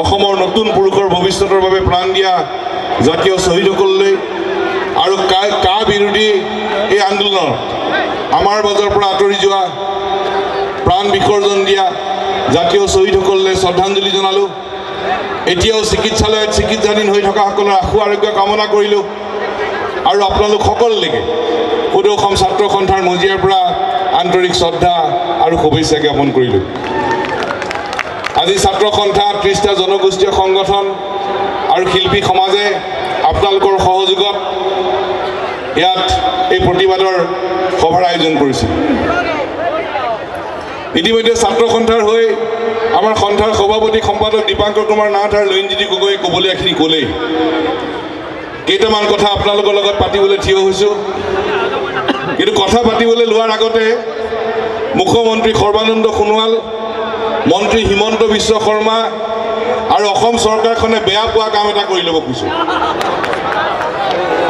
অসমৰ নতুন পুৰুষৰ ভৱিষ্যতৰ বাবে প্ৰাণ দিয়া জাতীয় শ্বহীদসকললৈ আৰু কা বিৰোধী এই আন্দোলনত আমাৰ মাজৰ পৰা আঁতৰি যোৱা প্ৰাণ বিসৰ্জন দিয়া জাতীয় শ্বহীদসকললৈ শ্ৰদ্ধাঞ্জলি জনালোঁ। এতিয়াও চিকিৎসালয়ত চিকিৎসাধীন হৈ থকাসকলৰ আশু আৰোগ্য কামনা কৰিলোঁ আৰু আপোনালোক সকলোলৈকে সদৌ অসম ছাত্ৰ সন্থাৰ মজিয়াৰ পৰা আন্তৰিক শ্ৰদ্ধা আৰু শুভেচ্ছা জ্ঞাপন কৰিলোঁ। আজি ছাত্ৰ সন্থা 30টা জনগোষ্ঠীয় সংগঠন আৰু শিল্পী সমাজে আপোনালোকৰ সহযোগত ইয়াত এই প্ৰতিবাদৰ সভাৰ আয়োজন কৰিছিল। ইতিমধ্যে ছাত্ৰ সন্থাৰ হৈ আমাৰ সন্থাৰ সভাপতি সম্পাদক দীপাংকৰ কুমাৰ নাথ আৰু লইনজ্যোতি গগৈ ক'বলগীয়াখিনি ক'লেই। কেইটামান কথা আপোনালোকৰ লগত পাতিবলৈ থিয় হৈছোঁ, কিন্তু কথা পাতিবলৈ লোৱাৰ আগতে মুখ্যমন্ত্ৰী সৰ্বানন্দ সোণোৱাল, মন্ত্ৰী হিমন্ত বিশ্ব শৰ্মা আৰু অসম চৰকাৰখনে বেয়া পোৱা কাম এটা কৰি ল'ব খুজিছোঁ।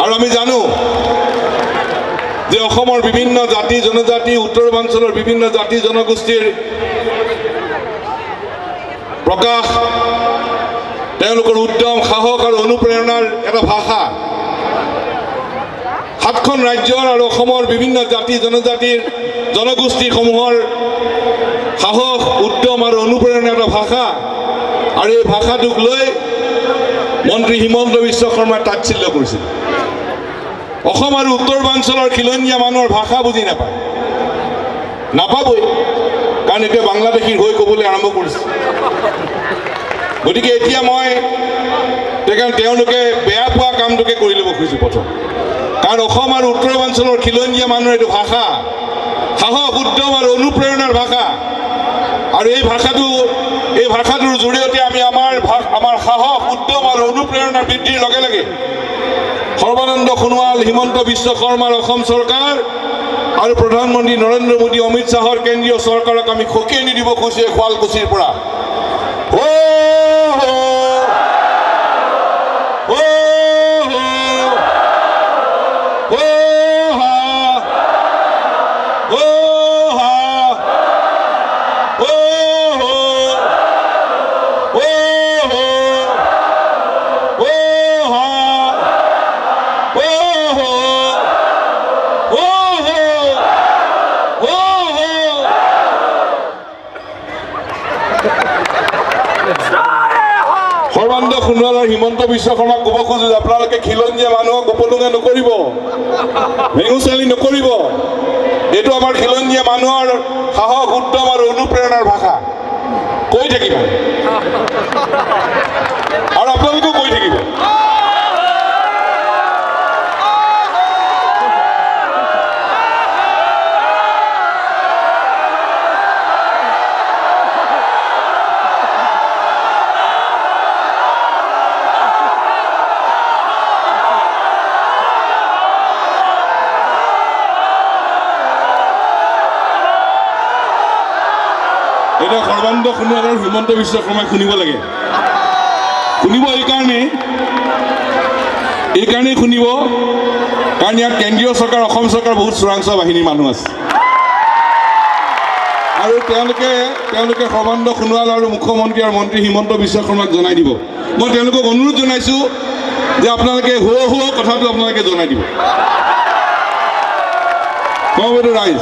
আৰু আমি জানো যে অসমৰ বিভিন্ন জাতি জনজাতি, উত্তৰ পূৰ্বাঞ্চলৰ বিভিন্ন জাতি জনগোষ্ঠীৰ প্ৰকাশ, তেওঁলোকৰ উদ্যম, সাহস আৰু অনুপ্ৰেৰণাৰ এটা ভাষা 7খন ৰাজ্যৰ আৰু অসমৰ বিভিন্ন জাতি জনজাতিৰ জনগোষ্ঠীসমূহৰ সাহস, উদ্যম আৰু অনুপ্ৰেৰণাৰ এটা ভাষা। আৰু এই ভাষাটোক লৈ মন্ত্ৰী হিমন্ত বিশ্ব শৰ্মাই তাচ্ছিল্য কৰিছিল। অসম আৰু উত্তৰ পূৰ্বাঞ্চলৰ খিলঞ্জীয়া মানুহৰ ভাষা বুজি নাপাবই, কাৰণ এতিয়া বাংলাদেশীৰ হৈ ক'বলৈ আৰম্ভ কৰিছে। গতিকে এতিয়া মই তেওঁলোকে বেয়া পোৱা কামটোকে কৰি ল'ব খুজিছোঁ প্ৰথম, কাৰণ অসম আৰু উত্তৰ পূৰ্বাঞ্চলৰ খিলঞ্জীয়া মানুহৰ এইটো ভাষা সাহস, উদ্যম আৰু অনুপ্ৰেৰণাৰ ভাষা। আৰু এই ভাষাটোৰ জৰিয়তে আমি আমাৰ সাহস, উদ্যম আৰু অনুপ্ৰেৰণাৰ বৃদ্ধিৰ লগে লগে সৰ্বানন্দ সোণোৱাল, হিমন্ত বিশ্ব শৰ্মাৰ অসম চৰকাৰ আৰু প্ৰধানমন্ত্ৰী নৰেন্দ্ৰ মোদী, অমিত শ্বাহৰ কেন্দ্ৰীয় চৰকাৰক আমি সকীয়াই নিদিব খুজিছোঁ শুৱালকুছিৰ পৰা। সৰ্বানন্দ সোণোৱাল আৰু হিমন্ত বিশ্ব শৰ্মাক ক'ব খোজো যে আপোনালোকে খিলঞ্জীয়া মানুহক উপলুঙা নকৰিব, ভেঙুচালি নকৰিব। এইটো আমাৰ খিলঞ্জীয়া মানুহৰ সাহস, উদ্যম আৰু অনুপ্ৰেৰণাৰ ভাষা। কৈ থাকিব আৰু আপোনালোকেও কৈ থাকিব। এতিয়া সৰ্বানন্দ সোণোৱাল আৰু হিমন্ত বিশ্ব শৰ্মাই শুনিব লাগে। শুনিব এইকাৰণেই শুনিব, কাৰণ ইয়াত কেন্দ্ৰীয় চৰকাৰ, অসম চৰকাৰ বহুত চোৰাংচোৱা বাহিনীৰ মানুহ আছে। আৰু তেওঁলোকে সৰ্বানন্দ সোণোৱাল আৰু মুখ্যমন্ত্ৰী আৰু মন্ত্ৰী হিমন্ত বিশ্ব শৰ্মাক জনাই দিব। মই তেওঁলোকক অনুৰোধ জনাইছোঁ যে আপোনালোকে হুৱ কথাটো আপোনালোকে জনাই দিব। সমবেত ৰাইজ,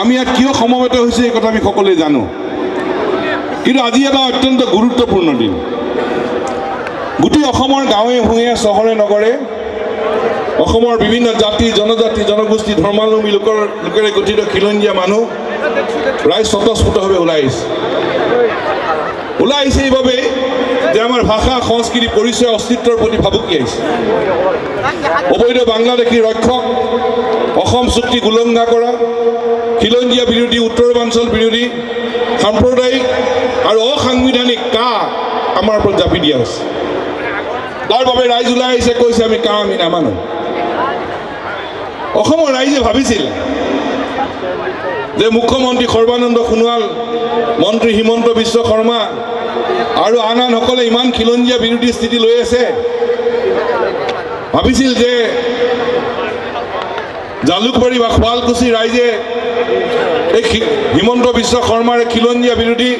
আমি ইয়াত কিয় সমবেত হৈছোঁ এই কথা আমি সকলোৱে জানো, কিন্তু আজি এটা অত্যন্ত গুৰুত্বপূৰ্ণ দিন। গোটেই অসমৰ গাঁৱে ভূঞে, চহৰে নগৰে অসমৰ বিভিন্ন জাতি জনজাতি জনগোষ্ঠী ধৰ্মাৱলম্বী লোকেৰে গঠিত খিলঞ্জীয়া মানুহ প্ৰায় স্বতঃস্ফূৰ্তভাৱে ওলাই আহিছে এইবাবে যে আমাৰ ভাষা, সংস্কৃতি, পৰিচয়, অস্তিত্বৰ প্ৰতি ভাবুকি আহিছে। অবৈধ বাংলাদেশী ৰক্ষক, অসম চুক্তি উলংঘা কৰা, খিলঞ্জীয়া বিৰোধী, উত্তৰ পূৰ্বাঞ্চল বিৰোধী, সাম্প্ৰদায়িক আৰু অসাংবিধানিক আমাৰ ওপৰত জাপি দিয়া হৈছে। তাৰ বাবে ৰাইজ ওলাই আহিছে, কৈছে আমি নামানো। অসমৰ ৰাইজে ভাবিছিল যে মুখ্যমন্ত্ৰী সৰ্বানন্দ সোণোৱাল, মন্ত্ৰী হিমন্ত বিশ্ব শৰ্মা আৰু আনসকলে ইমান খিলঞ্জীয়া বিৰোধী স্থিতি লৈ আছে, ভাবিছিল যে জালুকবাৰী বা শুৱালকুছি ৰাইজে এই হিমন্ত বিশ্ব শৰ্মাৰ খিলঞ্জীয়া বিৰোধী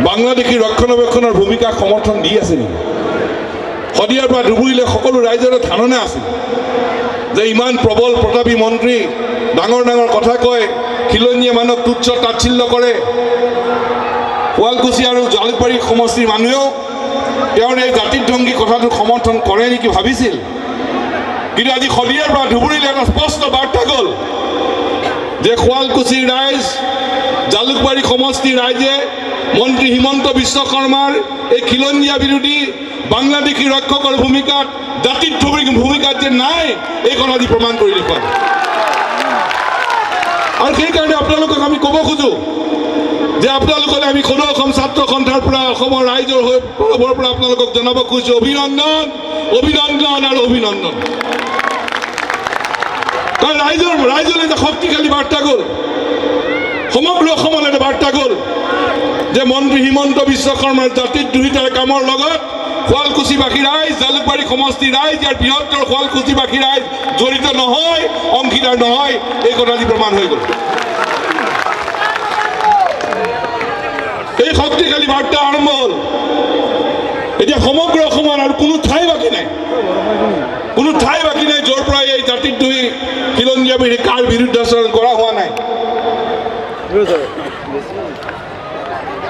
বাংলাদেশী ৰক্ষণাবেক্ষণৰ ভূমিকাক সমৰ্থন দি আছে নেকি? শদিয়াৰ পৰা ধুবুৰীলৈ সকলো ৰাইজৰে ধাৰণা আছিল যে ইমান প্ৰবল প্ৰতাপী মন্ত্ৰী ডাঙৰ ডাঙৰ কথা কয়, খিলঞ্জীয়া মানুহক তুচ্ছ তাচ্ছিল্য কৰে। শুৱালকুছি আৰু জালুকবাৰী সমষ্টিৰ মানুহেও তেওঁৰ এই জাতিধ্বংসী কথাটো সমৰ্থন কৰে নেকি ভাবিছিল। কিন্তু আজি শদিয়াৰ পৰা ধুবুৰীলৈ এটা স্পষ্ট বাৰ্তা গ'ল যে শুৱালকুছিৰ ৰাইজ, জালুকবাৰী সমষ্টিৰ ৰাইজে মন্ত্ৰী হিমন্ত বিশ্ব শৰ্মাৰ এই খিলঞ্জীয়া বিৰোধী বাংলাদেশী ৰক্ষকৰ ভূমিকাত, জাতিধ্বংসী ভূমিকাত যে নাই, এই কথা আজি প্ৰমাণ কৰি দেখুৱালে। আৰু সেইকাৰণে আপোনালোকক আমি ক'ব খোজোঁ যে আপোনালোকলৈ আমি সদৌ অসম ছাত্ৰ সন্থাৰ পৰা, অসমৰ ৰাইজৰ তৰফৰ পৰা আপোনালোকক জনাব খুজিছোঁ অভিনন্দন, অভিনন্দন আৰু অভিনন্দন। কাৰণ ৰাইজলৈ এটা শক্তিশালী বাৰ্তা গ'ল, সমগ্ৰ অসমলৈ এটা বাৰ্তা গ'ল যে মন্ত্ৰী হিমন্ত বিশ্ব শৰ্মাৰ জাতিদ্ৰোহিতাৰ কামৰ লগত শুৱালকুছিবাসী ৰাইজ, জালুকবাৰী সমষ্টিৰ ৰাইজ, ইয়াৰ বৃহত্তৰ শুৱালকুছিবাসী ৰাইজ জড়িত নহয়, অংশীদাৰ নহয়, এই কথা আজি প্ৰমাণ হৈ গ'ল। এই শক্তিশালী বাৰ্তা আৰম্ভ হ'ল। এতিয়া সমগ্ৰ অসমৰ আৰু কোনো ঠাই বাকী নাই, কোনো ঠাই বাকী নাই য'ৰ পৰা এই জাতিদ্ৰোহী খিলঞ্জীয়া কাৰ বিৰুদ্ধাচৰণ কৰা হোৱা নাই।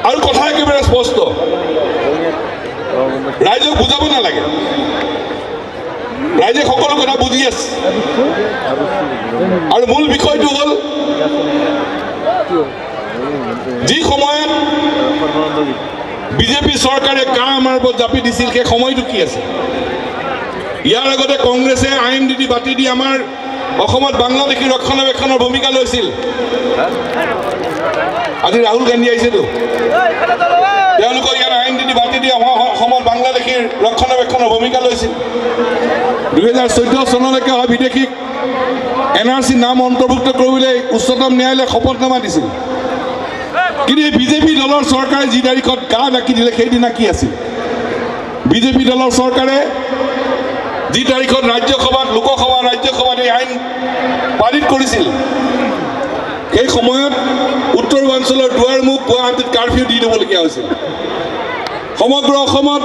আৰু কথা একেবাৰে স্পষ্ট, ৰাইজক বুজাব নালাগে, ৰাইজে সকলো কথা বুজি আছে। আৰু মূল বিষয়টো হ'ল যি সময়ত বিজেপি চৰকাৰে কা আমাৰ ওপৰত জাপি দিছিল, সেই সময়টো কি আছে? ইয়াৰ আগতে কংগ্ৰেছে IMDD বাতি দি আমাৰ অসমত বাংলাদেশী ৰক্ষণাবেক্ষণৰ ভূমিকা লৈছিল। আজি ৰাহুল গান্ধী আহিছেতো, তেওঁলোকৰ ইয়াৰ IMDD বাতি দি অসমত বাংলাদেশীৰ ৰক্ষণাবেক্ষণৰ ভূমিকা লৈছিল। 2014 চনলৈকে অহা বিদেশীক NRC নাম অন্তৰ্ভুক্ত কৰিবলৈ উচ্চতম ন্যায়ালয়ে শপতনামা দিছিল। কিন্তু এই বিজেপি দলৰ চৰকাৰে যি তাৰিখত গা ডাকি দিলে, সেইদিনা কি আছিল? বিজেপি দলৰ চৰকাৰে যি তাৰিখত ৰাজ্যসভাত, লোকসভা, ৰাজ্যসভাত এই আইন পাৰিত কৰিছিল, সেই সময়ত উত্তৰ পূৰ্বাঞ্চলৰ দুৱাৰমুখ গুৱাহাটীত কাৰফিউ দি দিবলগীয়া হৈছিল। সমগ্ৰ অসমত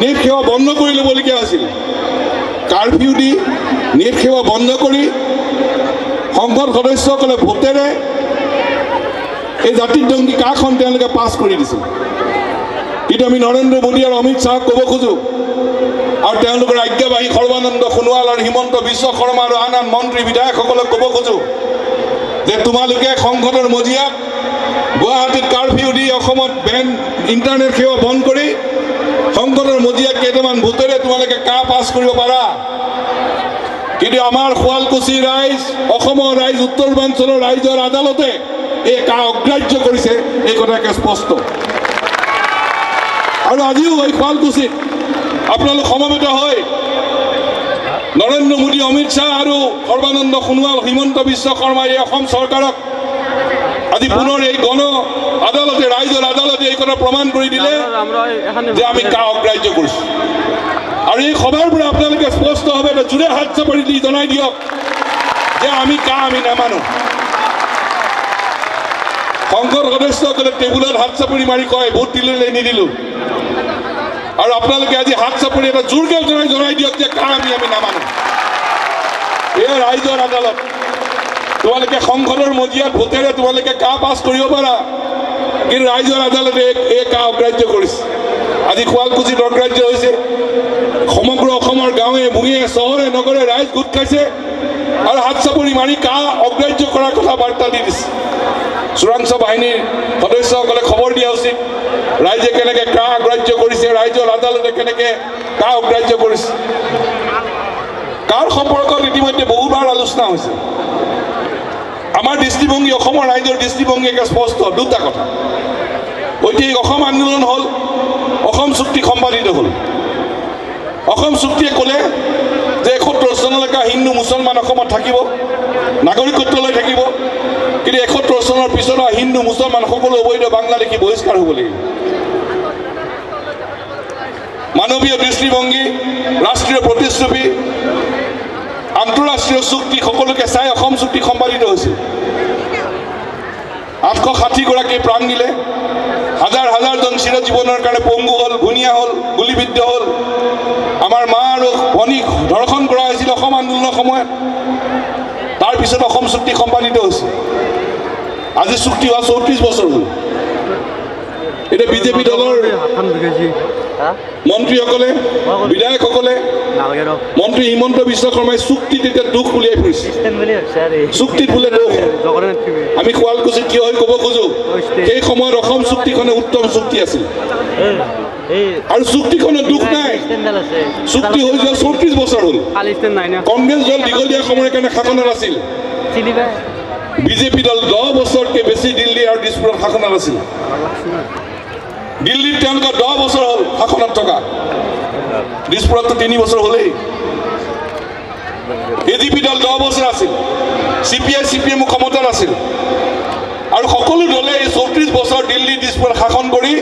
নেট সেৱা বন্ধ কৰি ল'বলগীয়া হৈছিল। কাৰফিউ দি নেট সেৱা বন্ধ কৰি সংসদ সদস্যসকলে ভোটেৰে এই জাতিধ্বংসী কাখন তেওঁলোকে পাছ কৰি দিছিল। কিন্তু আমি নৰেন্দ্ৰ মোদী আৰু অমিত শ্বাহক ক'ব খোজোঁ, আৰু তেওঁলোকৰ আজ্ঞাবাহী সৰ্বানন্দ সোণোৱাল আৰু হিমন্ত বিশ্ব শৰ্মা আৰু আন আন মন্ত্ৰী বিধায়কসকলক ক'ব খোজোঁ যে তোমালোকে সংসদৰ মজিয়াত গুৱাহাটীত কাৰফিউ দি অসমত ইণ্টাৰনেট সেৱা বন্ধ কৰি সংসদৰ মজিয়াত কেইটামান ভোটেৰে তোমালোকে কা পাছ কৰিব পাৰা। কিন্তু আমাৰ শুৱালকুছিৰ ৰাইজ, অসমৰ ৰাইজ, উত্তৰ পূৰ্বাঞ্চলৰ ৰাইজৰ আদালতে এই কা অগ্ৰাহ্য কৰিছে, এই কথাকে স্পষ্ট। আৰু আজিও এই শুৱালকুছিত আপোনালোক সমবেত হৈ নৰেন্দ্ৰ মোদী, অমিত শ্বাহ আৰু সৰ্বানন্দ সোণোৱাল, হিমন্ত বিশ্ব শৰ্মাই এই অসম চৰকাৰক আজি পুনৰ এই গণ আদালতে, ৰাইজৰ আদালতে এই কথা প্ৰমাণ কৰি দিলে যে আমি কা অগ্ৰাহ্য কৰিছোঁ। আৰু এই সভাৰ পৰা আপোনালোকে স্পষ্টভাৱে এটা জোৰে হাত চাপৰি দি জনাই দিয়ক যে আমি নামানো। সংসদ সদস্যসকলে টেবুলত হাত চাপৰি মাৰি কয় ভোট দিলোঁ নে নিদিলোঁ, আৰু আপোনালোকে আজি হাত চাপৰি এটা জোৰকে জনাই দিয়ক যে কা আমি নামানো। এই ৰাইজৰ আদালত, তোমালোকে সংসদৰ মজিয়াত ভোটেৰে তোমালোকে কা পাছ কৰিব পাৰা, কিন্তু ৰাইজৰ আদালতে এই কা অগ্ৰাহ্য কৰিছে। আজি শুৱালকুছিত অগ্ৰাহ্য হৈছে, সমগ্ৰ অসমৰ গাঁৱে ভূঞে, চহৰে নগৰে ৰাইজ গোট খাইছে আৰু হাত চাপৰি মাৰি কা অগ্ৰাহ্য কৰাৰ কথা বাৰ্তা দি দিছে। চোৰাংচোৱা বাহিনীৰ সদস্যসকলে খবৰ দিয়া উচিত, ৰাইজে কেনেকৈ কা অগ্ৰাহ্য কৰিছে, ৰাইজৰ আদালতে কেনেকৈ কা অগ্ৰাহ্য কৰিছে। কাৰ সম্পৰ্কত ইতিমধ্যে বহুবাৰ আলোচনা হৈছে। আমাৰ দৃষ্টিভংগী, অসমৰ ৰাইজৰ দৃষ্টিভংগী একে স্পষ্ট, দুটা কথা। ঐতিহাসিক অসম আন্দোলন হ'ল, অসম চুক্তি সম্পাদিত হ'ল। অসম চুক্তিয়ে ক'লে যে 71 চনলৈকে হিন্দু মুছলমান অসমত থাকিব, নাগৰিকত্ব লৈ থাকিব, কিন্তু 71 চনৰ পিছত হিন্দু মুছলমান সকলো অবৈধ বাংলাদেশী বহিষ্কাৰ হ'ব লাগিব। মানৱীয় দৃষ্টিভংগী, ৰাষ্ট্ৰীয় প্ৰতিশ্ৰুতি, আন্তঃৰাষ্ট্ৰীয় চুক্তি সকলোকে চাই অসম চুক্তি সম্পাদিত হৈছিল। 860গৰাকীয়ে প্ৰাণ দিলে, হাজাৰ হাজাৰজন চিৰজীৱনৰ কাৰণে পংগু হ'ল, ঘূণীয়া হ'ল, গুলীবিদ্ধ হ'ল। আমাৰ মা আৰু ভনীক ধৰ্ষণ কৰা হৈছিল অসম আন্দোলনৰ সময়ত। তাৰপিছত অসম চুক্তি সম্পাদিত হৈছে। আজি চুক্তি হোৱা 34 বছৰ হ'ল। এতিয়া বিজেপি দলৰ মন্ত্ৰীসকলে, বিধায়কসকলে, মন্ত্ৰী হিমন্ত বিশ্ব শৰ্মাই চুক্তিত এতিয়া দুখ উলিয়াই ফুৰিছে। চুক্তিত বোলে দোষ। আমি শুৱালকুছিত কিয় হৈ ক'ব খোজো, সেই সময়ত অসম চুক্তিখনে উত্তম চুক্তি আছিল আৰু চুক্তিখনৰ দুখ নাই। চুক্তি হৈ যোৱা 34 বছৰ হ'ল। কংগ্ৰেছ দল দীঘলীয়া সময়ৰ কাৰণে শাসনত আছিল। বিজেপি দল 10 বছৰতকৈ বেছি দিল্লী আৰু দিছপুৰত শাসনত আছিল। দিল্লীত তেওঁলোকৰ 10 বছৰ হ'ল শাসনত থকা, দিছপুৰততো 3 বছৰ হ'লেই। এজিপি দল 10 বছৰ আছিল, CPI CPM ক্ষমতাত আছিল আৰু সকলো দলে এই 34 বছৰ দিল্লী দিছপুৰত শাসন কৰি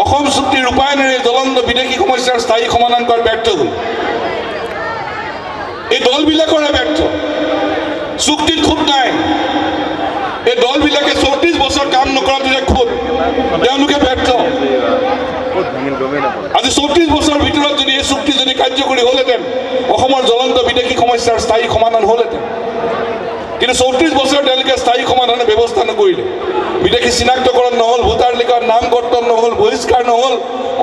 অসম চুক্তিৰ ৰূপায়ণেৰে জ্বলন্ত বিদেশী সমস্যাৰ স্থায়ী সমাধান কৰাত ব্যৰ্থ হ'ল। এই দলবিলাকৰে ব্যৰ্থ, চুক্তিত খুঁত নাই। এই দলবিলাকে 34 বছৰ কাম নকৰাটো যে খুঁত, তেওঁলোকে ব্যৰ্থ। আজি 34 বছৰৰ ভিতৰত যদি এই চুক্তি যদি কাৰ্যকৰী হ'লহেঁতেন, অসমৰ জ্বলন্ত বিদেশী সমস্যাৰ স্থায়ী সমাধান হ'লহেঁতেন। কিন্তু 34 বছৰ তেওঁলোকে স্থায়ী সমাধানৰ ব্যৱস্থা নকৰিলে। বিদেশী চিনাক্তকৰণ নহ'ল, ভোটাৰ লিখাত নাম কৰ্তন নহ'ল, বহিষ্কাৰ নহ'ল।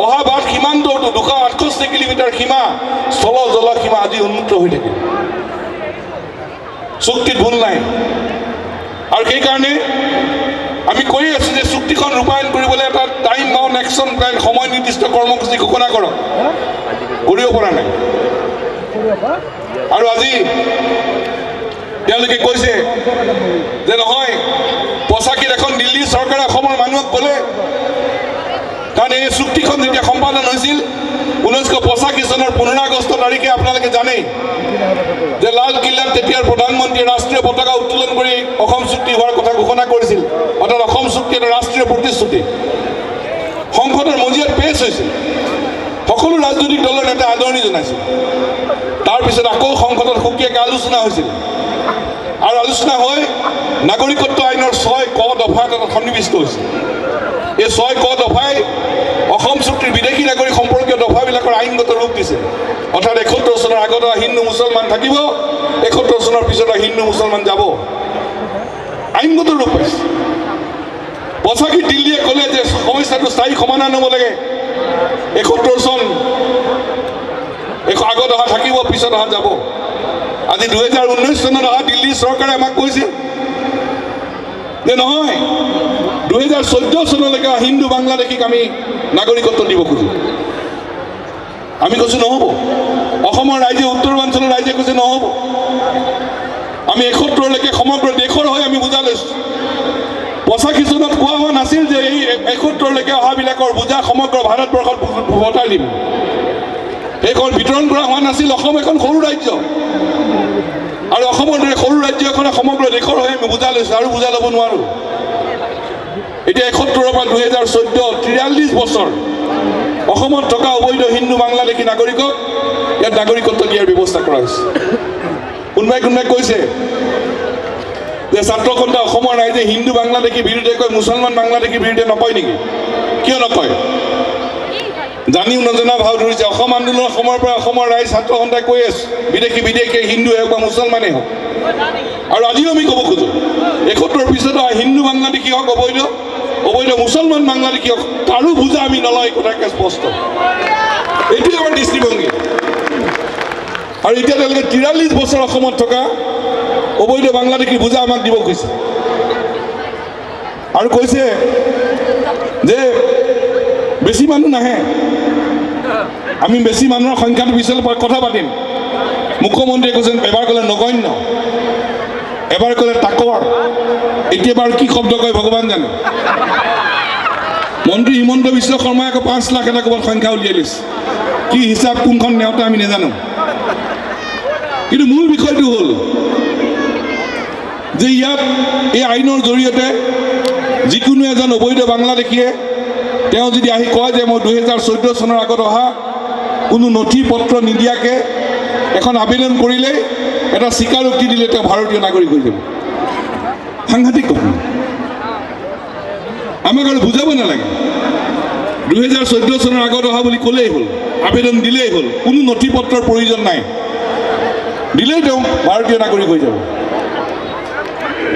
অহা বাট সীমান্তটো 268 কিলোমিটাৰ সীমা, স্থল জল সীমা আজি উন্মুক্ত হৈ থাকিল। চুক্তিত ভুল নাই আৰু সেইকাৰণে আমি কৈ আছো যে চুক্তিখন ৰূপায়ণ কৰিবলৈ এটা টাইম বাউণ্ড একশ্যন প্লেন, সময় নিৰ্দিষ্ট কৰ্মসূচী ঘোষণা কৰক। কৰিব পৰা নাই। আৰু আজি তেওঁলোকে কৈছে যে নহয়, 85 এখন দিল্লী চৰকাৰে অসমৰ মানুহক ক'লে, কাৰণ এই চুক্তিখন যেতিয়া সম্পাদন হৈছিল 1985 চনৰ 15 আগষ্ট তাৰিখে আপোনালোকে জানেই যে লালকিল্লাত তেতিয়াৰ প্ৰধানমন্ত্ৰীয়ে ৰাষ্ট্ৰীয় পতাকা উত্তোলন কৰি অসম চুক্তি হোৱাৰ কথা ঘোষণা কৰিছিল। অৰ্থাৎ অসম চুক্তি এটা ৰাষ্ট্ৰীয় প্ৰতিশ্ৰুতি। সংসদৰ মজিয়াত পেছ হৈছিল, সকলো ৰাজনৈতিক দলৰ নেতাই আদৰণি জনাইছিল। তাৰপিছত আকৌ সংসদত সুকীয়াকৈ আলোচনা হৈছিল আৰু আলোচনা হৈ নাগৰিকত্ব আইনৰ 6 ক দফা এটা সন্নিৱিষ্ট হৈছিল। এই 6 ক দফাই অসম চুক্তিৰ বিদেশী নাগৰিক সম্পৰ্কীয় দফাবিলাকৰ আইনগত ৰূপ দিছে। অৰ্থাৎ 71 চনৰ আগত হিন্দু মুছলমান থাকিব, 71 চনৰ পিছত হিন্দু মুছলমান যাব, আইনগত ৰূপ পাইছে। 85 দিল্লীয়ে ক'লে যে সমস্যাটো স্থায়ী সমাধান হ'ব লাগে। 71 চন আগত অহা থাকিব, পিছত অহা যাব। আজি 2019 চনত অহা দিল্লী চৰকাৰে আমাক কৈছে যে নহয়, 2014 চনলৈকে হিন্দু বাংলাদেশীক আমি নাগৰিকত্ব দিব খোজো। আমি কৈছো নহ'ব। অসমৰ ৰাইজে, উত্তৰাঞ্চলৰ ৰাইজে কৈছে নহ'ব। আমি 71লৈকে সমগ্ৰ দেশৰ হৈ আমি বুজা লৈছো। 85 চনত কোৱা হোৱা নাছিল যে এই 71লৈকে অহাবিলাকৰ বুজা সমগ্ৰ ভাৰতবৰ্ষত ভটাই দিম। সেইখন বিতৰণ কৰা হোৱা নাছিল। অসম এখন সৰু ৰাজ্য আৰু অসমৰ দৰে সৰু ৰাজ্য এখনে সমগ্ৰ দেশৰ হৈ আমি বুজা লৈছো আৰু বুজা ল'ব নোৱাৰো। এতিয়া 71ৰ পৰা 2014 43 বছৰ অসমত থকা অবৈধ হিন্দু বাংলাদেশী নাগৰিকক ইয়াত নাগৰিকত্ব দিয়াৰ ব্যৱস্থা কৰা হৈছে। কোনোবাই কৈছে যে ছাত্ৰ সন্থা অসমৰ ৰাইজে হিন্দু বাংলাদেশী বিৰুদ্ধে কয়, মুছলমান বাংলাদেশীৰ বিৰুদ্ধে নকয় নেকি? কিয় নকয়? জানিও নজনা ভাও ধৰিছে। অসম আন্দোলনৰ সময়ৰ পৰা অসমৰ ৰাইজ ছাত্ৰ সন্থাই কৈ আছে, বিদেশী হিন্দুৱে হওক বা মুছলমানেই হওক। আৰু আজিও আমি ক'ব খোজো, 71ৰ পিছত হিন্দু বাংলাদেশী হওক, অবৈধ মুছলমান বাংলাদেশী হওক, কাৰো বুজা আমি নলওঁ। এই কথাকে স্পষ্ট, এইটোৱে আমাৰ দৃষ্টিভংগী। আৰু এতিয়া তেওঁলোকে 43 বছৰ অসমত থকা অবৈধ বাংলাদেশী বুজা আমাক দিব কৈছে আৰু কৈছে যে বেছি মানুহ নাহে, আমি বেছি মানুহৰ সংখ্যাটো পিছলৈ কথা পাতিম। মুখ্যমন্ত্ৰীয়ে কৈছে এবাৰ ক'লে নগণ্য, এবাৰ ক'লে তাকৰ, এতিয়া বাৰু কি শব্দ কয় ভগৱান জানে। মন্ত্ৰী হিমন্ত বিশ্ব শৰ্মাই আকৌ 5 লাখ এটা ক'ৰবাত সংখ্যা উলিয়াই লৈছে। কি হিচাপ, কোনখন নেওতা আমি নাজানো। কিন্তু মূল বিষয়টো হ'ল যে ইয়াত এই আইনৰ জৰিয়তে যিকোনো এজন অবৈধ বাংলাদেশীয়ে তেওঁ যদি আহি কয় যে মই 2014 চনৰ আগত অহা, কোনো নথি পত্ৰ নিদিয়াকৈ এখন আবেদন কৰিলে, এটা স্বীকাৰোক্তি দিলে তেওঁ ভাৰতীয় নাগৰিক হৈ যাব। সাংঘাতিক কথা। আমাক আৰু বুজাব নালাগে 2014 চনৰ আগত অহা বুলি ক'লেই হ'ল আবেদন দিলেই হ'ল কোনো নথি পত্ৰৰ প্ৰয়োজন নাই দিলেই তেওঁ ভাৰতীয় নাগৰিক হৈ যাব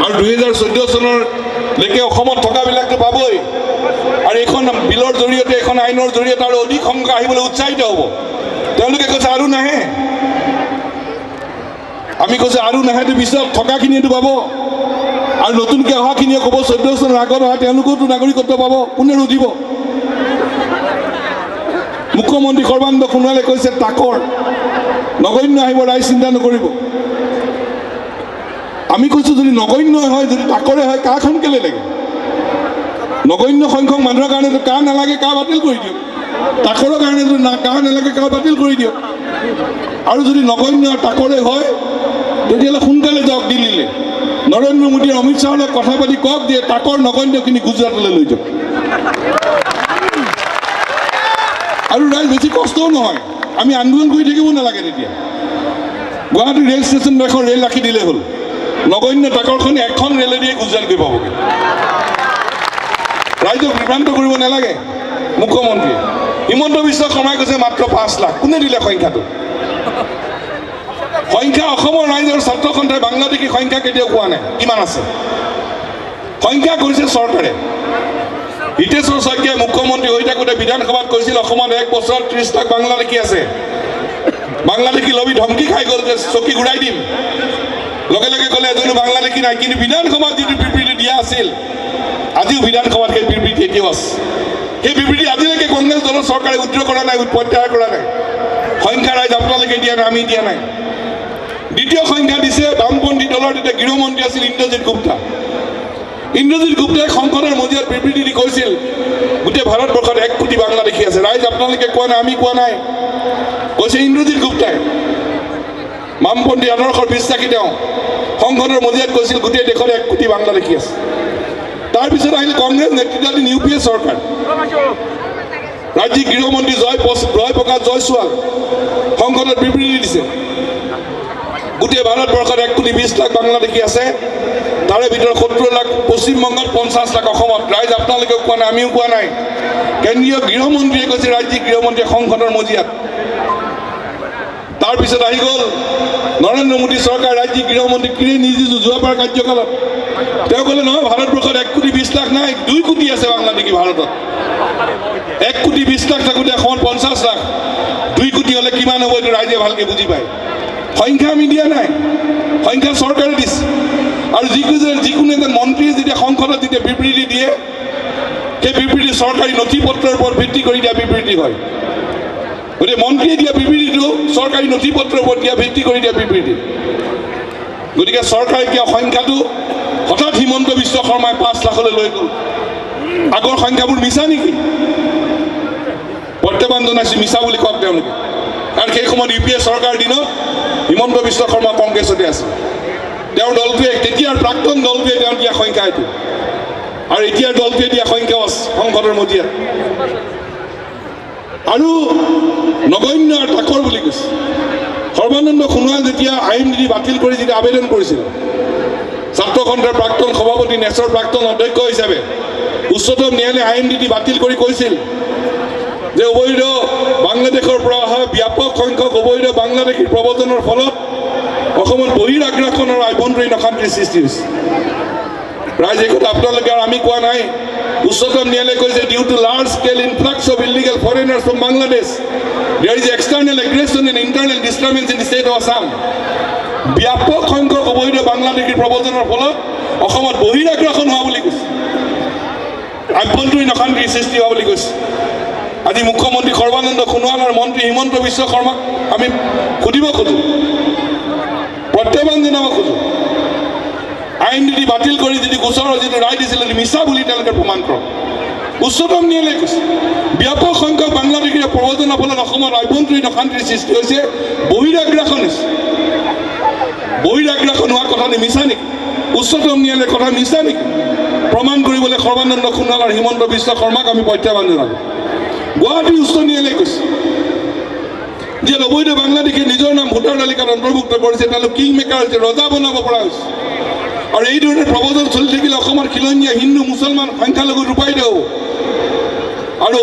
আৰু 2014 চনলৈকে অসমত থকাবিলাকতো পাবই আৰু এইখন বিলৰ জৰিয়তে এখন আইনৰ জৰিয়তে আৰু অধিক সংখ্যা আহিবলৈ উৎসাহিত হ'ব তেওঁলোকে কৈছে আৰু নাহে আমি কৈছোঁ আৰু নাহেতো পিছত থকাখিনিয়েতো পাব আৰু নতুনকৈ অহাখিনিয়ে ক'ব 14 চনৰ আগত অহা তেওঁলোকেওতো নাগৰিকত্ব পাব কোনে ৰুধিব মুখ্যমন্ত্ৰী সৰ্বানন্দ সোণোৱালে কৈছে তাকৰ নগণ্য আহিব ৰাইজ চিন্তা নকৰিব আমি কৈছোঁ যদি নগণ্য হয় যদি তাকৰে হয় কাখন কেলে লাগে নগণ্য সংখ্যক মানুহৰ কাৰণেতো কা নালাগে কা বাতিল কৰি দিয়ক তাকৰৰ কাৰণে যদি কা নালাগে কা বাতিল কৰি দিয়ক আৰু যদি নগণ্য তাকৰে হয় তেতিয়াহ'লে সোনকালে যাওক দিল্লীলৈ নৰেন্দ্ৰ মোদীয়ে অমিত শ্বাহৰ লগত কথা পাতি কওক যে তাকৰ নগণ্যখিনি গুজৰাটলৈ লৈ যাওক আৰু ৰাইজ বেছি কষ্টও নহয় আমি আন্দোলন কৰি থাকিব নালাগে তেতিয়া গুৱাহাটী ৰেল ষ্টেচনত এখন ৰেল ৰাখি দিলেই হ'ল নগণ্য তাকৰখনি এখন ৰেলেদিয়ে গুজৰাট গৈ পাবগৈ ৰাইজক বিভ্ৰান্ত কৰিব নালাগে মুখ্যমন্ত্ৰীয়ে হিমন্ত বিশ্ব শৰ্মাই কৈছে মাত্ৰ 5 লাখ কোনে দিলে সংখ্যাটো সংখ্যা অসমৰ ৰাইজৰ ছাত্ৰ সন্থাই বাংলাদেশী সংখ্যা কেতিয়াও কোৱা নাই কিমান আছে সংখ্যা কৰিছে চৰকাৰে হিতেশ্বৰ শইকীয়াই মুখ্যমন্ত্ৰী হৈ থাকোঁতে বিধানসভাত কৈছিল অসমত 1 বছৰত 30 লাখ বাংলাদেশী আছে বাংলাদেশী লবি ধমকি খাই গ'ল যে চকী ঘূৰাই দিম লগে লগে ক'লে এজনো বাংলাদেশী নাই কিন্তু বিধানসভাত যিটো বিবৃতি দিয়া আছিল আজিও বিধানসভাত সেই বিবৃতি এতিয়াও আছে সেই বিবৃতি আজিলৈকে কংগ্ৰেছ দলৰ চৰকাৰে উদ্ৰ কৰা নাই প্ৰত্যাহাৰ কৰা নাই সংখ্যা ৰাইজ আপোনালোকে দিয়া নাই আমি দিয়া নাই দ্বিতীয় সংখ্যা দিছে বামপন্থী দলৰ তেতিয়া গৃহমন্ত্ৰী আছিল ইন্দ্ৰজিৎ গুপ্তাই সংসদৰ মজিয়াত বিবৃতি দি কৈছিল গোটেই ভাৰতবৰ্ষত 1 কোটি বাংলাদেশী আছে ৰাইজ আপোনালোকে কোৱা নাই আমি কোৱা নাই কৈছে ইন্দ্ৰজিৎ গুপ্তাই বামপন্থী আদৰ্শৰ বিশ্বাসী তেওঁ সংসদৰ মজিয়াত কৈছিল গোটেই দেশত 1 কোটি বাংলাদেশী আছে তাৰপিছত আহিল কংগ্ৰেছ নেতৃত্বাধীন UPA চৰকাৰ ৰাজ্যিক গৃহমন্ত্ৰী জয় প্ৰকাশ জয়ছোৱাল সংসদত বিবৃতি দিছে গোটেই ভাৰতবৰ্ষত 1 কোটি 20 লাখ বাংলাদেশী আছে তাৰে ভিতৰত 70 লাখ পশ্চিমবংগত 50 লাখ অসমত ৰাইজ আপোনালোকেও কোৱা নাই আমিও কোৱা নাই কেন্দ্ৰীয় গৃহমন্ত্ৰীয়ে কৈছে ৰাজ্যিক গৃহমন্ত্ৰীয়ে সংসদৰ মজিয়াত তাৰপিছত আহি গ'ল নৰেন্দ্ৰ মোদী চৰকাৰ ৰাজ্যিক গৃহমন্ত্ৰী কিৰেণ ৰিজিজু যোৱাবাৰ কাৰ্যকালত তেওঁ ক'লে নহয় ভাৰতবৰ্ষত 1 কোটি 20 লাখ নাই 2 কোটি আছে বাংলাদেশী ভাৰতত 1 কোটি 20 লাখ থাকোঁতে অসমত 50 লাখ 2 কোটি হ'লে কিমান হ'ব এইটো ৰাইজে ভালকৈ বুজি পায় সংখ্যা আমি দিয়া নাই সংখ্যা চৰকাৰে দিছে আৰু যিকোনো এজন মন্ত্ৰীয়ে যেতিয়া সংসদত যেতিয়া বিবৃতি দিয়ে সেই বিবৃতি চৰকাৰী নথি পত্ৰৰ ওপৰত ভিত্তি কৰি দিয়া বিবৃতি হয় গতিকে মন্ত্ৰীয়ে দিয়া বিবৃতিটো চৰকাৰী নথি পত্ৰৰ ওপৰত দিয়া ভিত্তি কৰি দিয়া বিবৃতি গতিকে চৰকাৰে দিয়া সংখ্যাটো হঠাৎ হিমন্ত বিশ্ব শৰ্মাই 5 লাখলৈ লৈ গ'ল আগৰ সংখ্যাবোৰ মিছা নেকি প্ৰত্যাহ্বান জনাইছোঁ মিছা বুলি কওক তেওঁলোকে কাৰণ সেই সময়ত UPA চৰকাৰৰ দিনত হিমন্ত বিশ্ব শৰ্মা কংগ্ৰেছতে আছে তেওঁৰ দলটোৱে তেতিয়াৰ প্ৰাক্তন দলটোৱে তেওঁ দিয়া সংখ্যা এইটো আৰু এতিয়াৰ দলটোৱে দিয়া সংখ্যাও আছে সংসদৰ মজিয়াত আৰু নগণ্য আৰু তাকৰ বুলি কৈছে সৰ্বানন্দ সোণোৱাল যেতিয়া আইন বাতিল কৰি যেতিয়া আবেদন কৰিছিল ছাত্ৰ সন্থাৰ প্ৰাক্তন সভাপতি নেচৰ প্ৰাক্তন অধ্যক্ষ হিচাপে উচ্চতম ন্যায়ালয়ে আইন বাতিল কৰি কৈছিল যে অবৈধ বাংলাদেশৰ পৰা অহা ব্যাপক সংখ্যক অবৈধ বাংলাদেশীৰ প্ৰব্ৰজনৰ ফলত অসমত বহিৰাগ্ৰাসন আৰু আভ্যন্তৰীণ অশান্তিৰ সৃষ্টি হৈছে ৰাইজ এই কথা আপোনালোকে আৰু আমি কোৱা নাই উচ্চতম ন্যায়ালয়ে কৈছে due to large scale influx of illegal foreigners from Bangladesh there is external aggression and internal disturbance in the state of Assam ব্যাপক সংখ্যক অবৈধ বাংলাদেশীৰ প্ৰব্ৰজনৰ ফলত অসমত বহিৰাগ্ৰাসন হোৱা বুলি কৈছে আভ্যন্তৰীণ অশান্তিৰ সৃষ্টি হোৱা বুলি কৈছে আজি মুখ্যমন্ত্ৰী সৰ্বানন্দ সোণোৱাল আৰু মন্ত্ৰী হিমন্ত বিশ্ব শৰ্মাক আমি সুধিব খোজোঁ প্ৰত্যাহ্বান জনাব খোজোঁ আইন বাতিল কৰি যদি গোচৰৰ যিটো ৰায় দিছিলে মিছা বুলি তেওঁলোকে প্ৰমাণ কৰক উচ্চতম ন্যায়ালয়ে কৈছে ব্যাপক সংখ্যক বাংলাদেশীৰ প্ৰব্ৰজনৰ ফলত অসমত আভ্যন্তৰীণ অশান্তিৰ সৃষ্টি হৈছে বহিৰাগ্ৰাসন হৈছে বহিৰাগ্ৰাসন হোৱা কথাটো মিছা নেকি উচ্চতম ন্যায়ালয়ৰ কথা মিছা নেকি প্ৰমাণ কৰিবলৈ সৰ্বানন্দ সোণোৱাল আৰু হিমন্ত বিশ্ব শৰ্মাক আমি প্ৰত্যাহ্বান জনালোঁ গুৱাহাটী উচ্চ ন্যায়ালয়ে কৈছে যে অবৈধ বাংলাদেশে নিজৰ নাম ভোটাৰ তালিকাত অন্তৰ্ভুক্ত কৰিছে তেওঁলোক কিং মেকাৰ হৈছে ৰজা বনাব পৰা হৈছে আৰু এই ধৰণে প্ৰবচন চলি থাকিলে অসমৰ খিলঞ্জীয়া হিন্দু মুছলমান সংখ্যালঘু ৰূপায়িত হ'ব আৰু